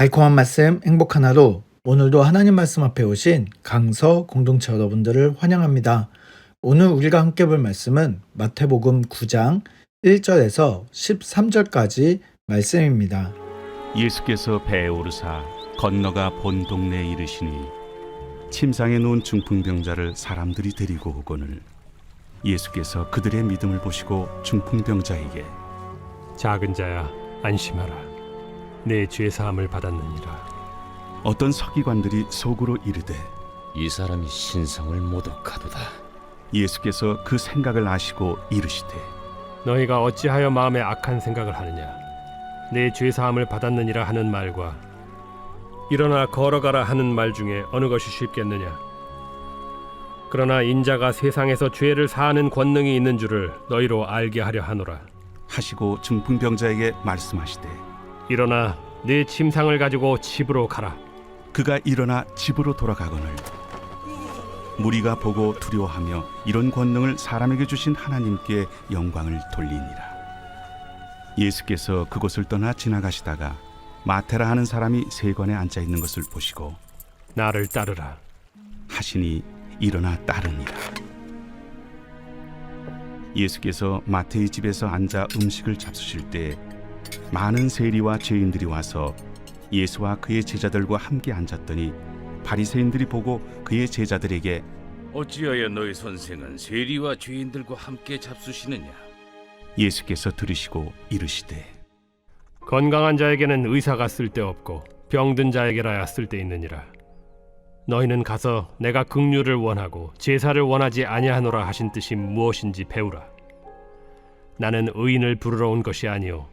달콤한 말씀, 행복한 하루. 오늘도 하나님 말씀 앞에 오신 강서 공동체 여러분들을 환영합니다. 오늘 우리가 함께 볼 말씀은 마태복음 9장 1절에서 13절까지 말씀입니다. 예수께서 배에 오르사 건너가 본 동네에 이르시니 침상에 누운 중풍병자를 사람들이 데리고 오거늘 예수께서 그들의 믿음을 보시고 중풍병자에게 작은 자야 안심하라. 내 죄 사함을 받았느니라. 어떤 서기관들이 속으로 이르되 이 사람이 신성을 모독하도다. 예수께서 그 생각을 아시고 이르시되 너희가 어찌하여 마음에 악한 생각을 하느냐. 내 죄 사함을 받았느니라 하는 말과 일어나 걸어가라 하는 말 중에 어느 것이 쉽겠느냐. 그러나 인자가 세상에서 죄를 사하는 권능이 있는 줄을 너희로 알게 하려 하노라. 하시고 중풍병자에게 말씀하시되 일어나 네 침상을 가지고 집으로 가라. 그가 일어나 집으로 돌아가거늘 무리가 보고 두려워하며 이런 권능을 사람에게 주신 하나님께 영광을 돌리니라. 예수께서 그곳을 떠나 지나가시다가 마태라 하는 사람이 세관에 앉아 있는 것을 보시고 나를 따르라 하시니 일어나 따르니라. 예수께서 마태의 집에서 앉아 음식을 잡수실 때 많은 세리와 죄인들이 와서 예수와 그의 제자들과 함께 앉았더니 바리새인들이 보고 그의 제자들에게 어찌하여 너희 선생은 세리와 죄인들과 함께 잡수시느냐? 예수께서 들으시고 이르시되 건강한 자에게는 의사가 쓸데없고 병든 자에게라야 쓸데있느니라. 너희는 가서 내가 긍휼을 원하고 제사를 원하지 아니하노라 하신 뜻이 무엇인지 배우라. 나는 의인을 부르러 온 것이 아니요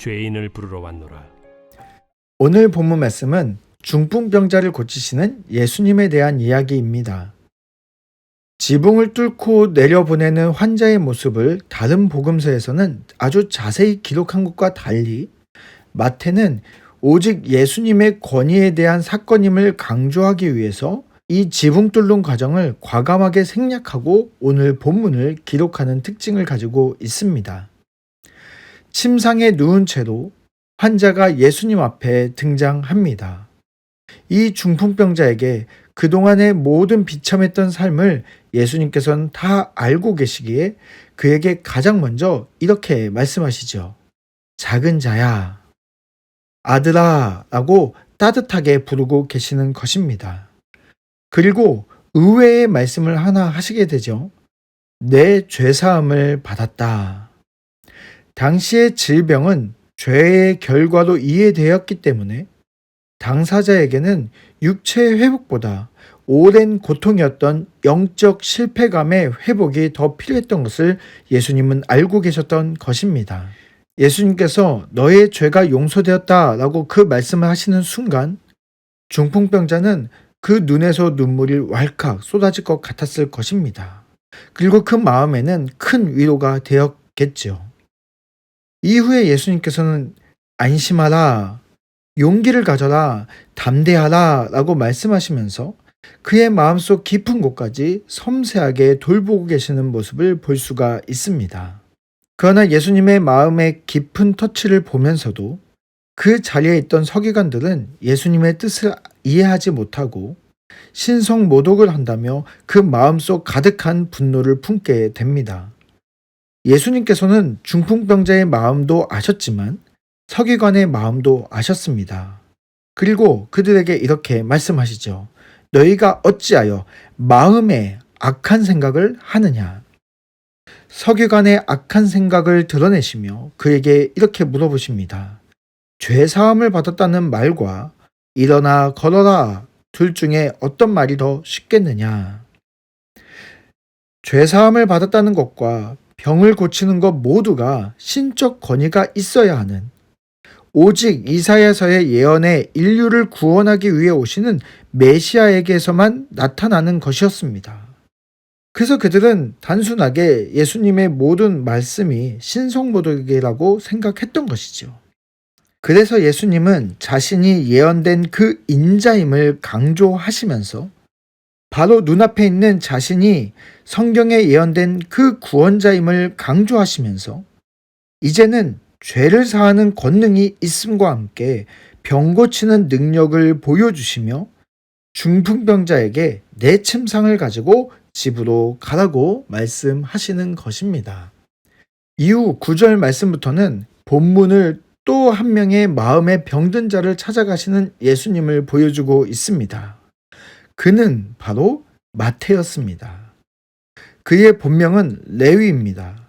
죄인을 부르러 왔노라. 오늘 본문 말씀은 중풍병자를 고치시는 예수님에 대한 이야기입니다. 지붕을 뚫고 내려보내는 환자의 모습을 다른 복음서에서는 아주 자세히 기록한 것과 달리 마태는 오직 예수님의 권위에 대한 사건임을 강조하기 위해서 이 지붕 뚫는 과정을 과감하게 생략하고 오늘 본문을 기록하는 특징을 가지고 있습니다. 침상에 누운 채로 환자가 예수님 앞에 등장합니다. 이 중풍병자에게 그동안의 모든 비참했던 삶을 예수님께서는 다 알고 계시기에 그에게 가장 먼저 이렇게 말씀하시죠. 작은 자야, 아들아 라고 따뜻하게 부르고 계시는 것입니다. 그리고 의외의 말씀을 하나 하시게 되죠. 내 죄사함을 받았다. 당시의 질병은 죄의 결과로 이해되었기 때문에 당사자에게는 육체 회복보다 오랜 고통이었던 영적 실패감의 회복이 더 필요했던 것을 예수님은 알고 계셨던 것입니다. 예수님께서 너의 죄가 용서되었다 라고 그 말씀을 하시는 순간 중풍병자는 그 눈에서 눈물이 왈칵 쏟아질 것 같았을 것입니다. 그리고 그 마음에는 큰 위로가 되었겠죠. 이후에 예수님께서는 안심하라, 용기를 가져라, 담대하라 라고 말씀하시면서 그의 마음속 깊은 곳까지 섬세하게 돌보고 계시는 모습을 볼 수가 있습니다. 그러나 예수님의 마음의 깊은 터치를 보면서도 그 자리에 있던 서기관들은 예수님의 뜻을 이해하지 못하고 신성모독을 한다며 그 마음속 가득한 분노를 품게 됩니다. 예수님께서는 중풍병자의 마음도 아셨지만 서기관의 마음도 아셨습니다. 그리고 그들에게 이렇게 말씀하시죠. 너희가 어찌하여 마음에 악한 생각을 하느냐. 서기관의 악한 생각을 드러내시며 그에게 이렇게 물어보십니다. 죄사함을 받았다는 말과 일어나 걸어라 둘 중에 어떤 말이 더 쉽겠느냐. 죄사함을 받았다는 것과 병을 고치는 것 모두가 신적 권위가 있어야 하는 오직 이사야서의 예언에 인류를 구원하기 위해 오시는 메시아에게서만 나타나는 것이었습니다. 그래서 그들은 단순하게 예수님의 모든 말씀이 신성모독이라고 생각했던 것이죠. 그래서 예수님은 자신이 예언된 그 인자임을 강조하시면서 바로 눈앞에 있는 자신이 성경에 예언된 그 구원자임을 강조하시면서 이제는 죄를 사하는 권능이 있음과 함께 병 고치는 능력을 보여주시며 중풍병자에게 내 침상을 가지고 집으로 가라고 말씀하시는 것입니다. 이후 9절 말씀부터는 본문을 또 한 명의 마음에 병든 자를 찾아가시는 예수님을 보여주고 있습니다. 그는 바로 마태였습니다. 그의 본명은 레위입니다.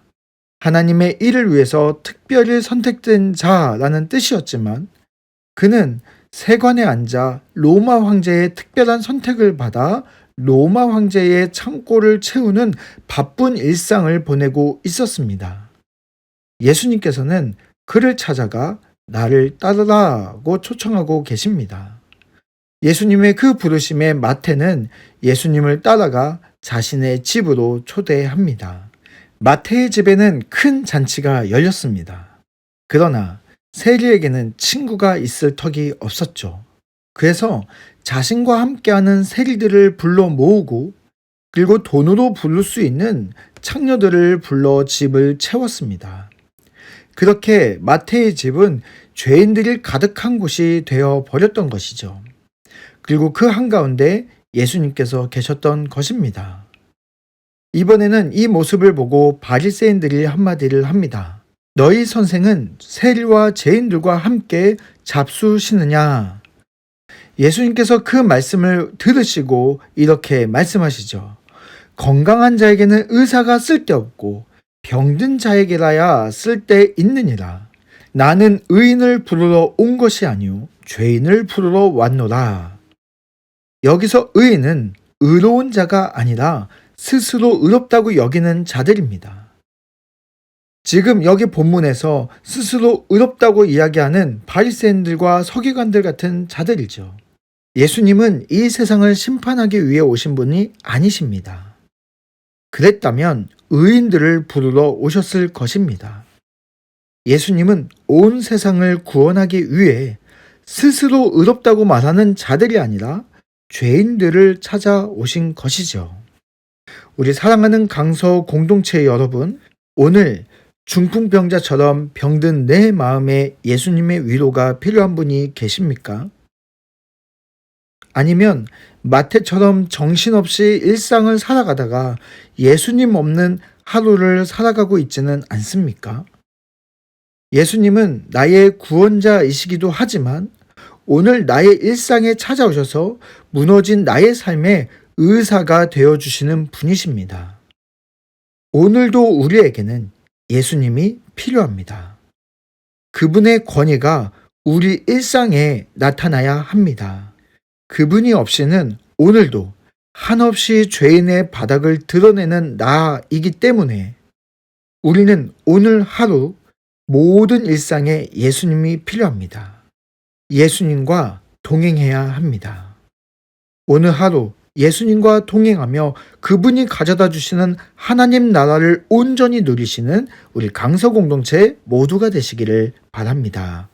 하나님의 일을 위해서 특별히 선택된 자라는 뜻이었지만 그는 세관에 앉아 로마 황제의 특별한 선택을 받아 로마 황제의 창고를 채우는 바쁜 일상을 보내고 있었습니다. 예수님께서는 그를 찾아가 나를 따르라고 초청하고 계십니다. 예수님의 그 부르심에 마태는 예수님을 따라가 자신의 집으로 초대합니다. 마태의 집에는 큰 잔치가 열렸습니다. 그러나 세리에게는 친구가 있을 턱이 없었죠. 그래서 자신과 함께하는 세리들을 불러 모으고 그리고 돈으로 부를 수 있는 창녀들을 불러 집을 채웠습니다. 그렇게 마태의 집은 죄인들이 가득한 곳이 되어 버렸던 것이죠. 그리고 그 한가운데 예수님께서 계셨던 것입니다. 이번에는 이 모습을 보고 바리새인들이 한마디를 합니다. 너희 선생은 세리와 죄인들과 함께 잡수시느냐? 예수님께서 그 말씀을 들으시고 이렇게 말씀하시죠. 건강한 자에게는 의사가 쓸데없고 병든 자에게라야 쓸데 있느니라. 나는 의인을 부르러 온 것이 아니요 죄인을 부르러 왔노라. 여기서 의인은 의로운 자가 아니라 스스로 의롭다고 여기는 자들입니다. 지금 여기 본문에서 스스로 의롭다고 이야기하는 바리새인들과 서기관들 같은 자들이죠. 예수님은 이 세상을 심판하기 위해 오신 분이 아니십니다. 그랬다면 의인들을 부르러 오셨을 것입니다. 예수님은 온 세상을 구원하기 위해 스스로 의롭다고 말하는 자들이 아니라 죄인들을 찾아오신 것이죠. 우리 사랑하는 강서 공동체 여러분, 오늘 중풍병자처럼 병든 내 마음에 예수님의 위로가 필요한 분이 계십니까? 아니면 마태처럼 정신없이 일상을 살아가다가 예수님 없는 하루를 살아가고 있지는 않습니까? 예수님은 나의 구원자이시기도 하지만 오늘 나의 일상에 찾아오셔서 무너진 나의 삶에 의사가 되어주시는 분이십니다. 오늘도 우리에게는 예수님이 필요합니다. 그분의 권위가 우리 일상에 나타나야 합니다. 그분이 없이는 오늘도 한없이 죄인의 바닥을 드러내는 나이기 때문에 우리는 오늘 하루 모든 일상에 예수님이 필요합니다. 예수님과 동행해야 합니다. 오늘 하루 예수님과 동행하며 그분이 가져다 주시는 하나님 나라를 온전히 누리시는 우리 강서 공동체 모두가 되시기를 바랍니다.